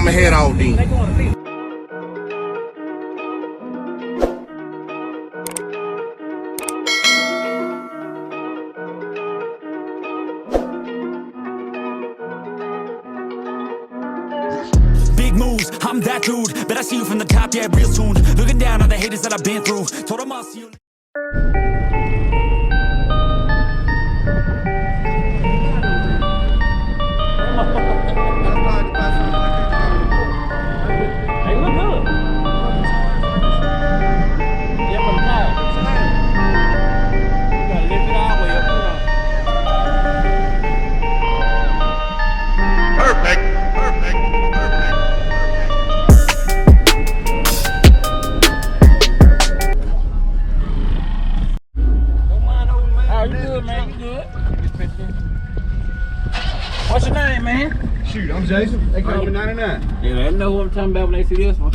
I'ma head out then. Big moves, I'm that dude. Bet I see you from the top, yeah, real soon. Looking down on the haters that I've been through. Told them I'll see you. Hey, look good. Yeah, from the top. You gotta lift it all the way up. Perfect. Perfect. Perfect. Oh, you good, man? You good? What's your name, man? Shoot, I'm Jason. They call me 99. Yeah, they know who I'm talking about when they see this one.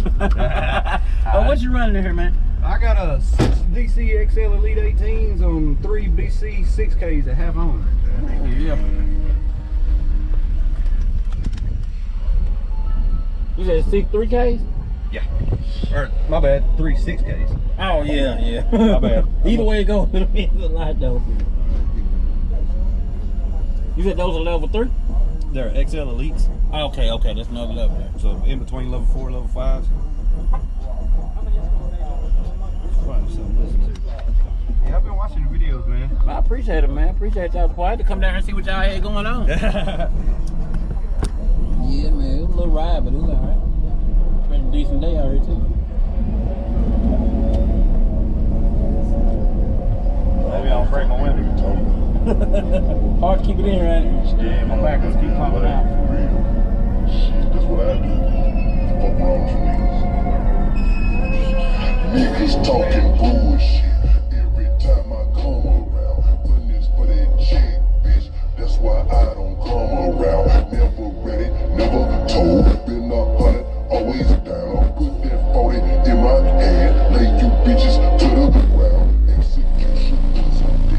Oh, what you running in here, man? I got a 6 DC XL Elite 18s on 3 BC 6Ks at half on. Oh, yeah. You said 3Ks? Yeah. Or, my bad, 3 6Ks. Oh, yeah, yeah. My bad. Either way it goes, it means a lot, though. You said those are level 3? They're XL Elites. Okay, okay, that's another level there. So in between level 4 and level 5s. Find something to listen to. Yeah, I've been watching the videos, man. I appreciate it, man. Appreciate y'all. I had to come down here and see what y'all had going on. Yeah, man. It was a little ride, but it was alright. Pretty decent day out here, too. Maybe I'll break my window. Hard to keep it in, right? Yeah, my back just keep popping out. That's what I do. Fuck wrong with niggas talking bullshit every time I come around. Putting this for that check, bitch. That's why I don't come around. Never ready, never told. Been 100, always down. Put that 40 in my hand. Lay you bitches to the ground. Execution is on deck.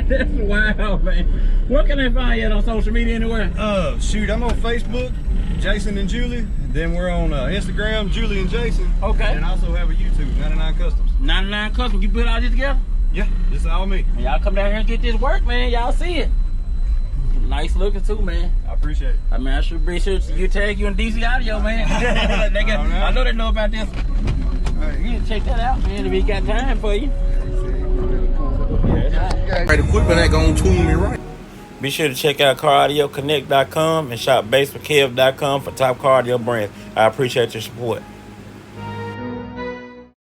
That's wild, man. Where can I find you on social media anywhere? Shoot, I'm on Facebook, Jason and Julie. Then we're on Instagram, Julie and Jason. Okay. And also have a YouTube, 99 Customs. 99 Customs. You put all this together? Yeah, this is all me. Y'all come down here and get this work, man. Y'all see it. Nice looking too, man. I appreciate it. I mean, I should be sure you tag you in DC Audio, man. I know they know about this. You can check that out, man, if he got time for you. Right, equipment ain't gonna tune me right. Be sure to check out caraudioConnect.com and shop BASSWITHKEV.com for top car audio brands. I appreciate your support.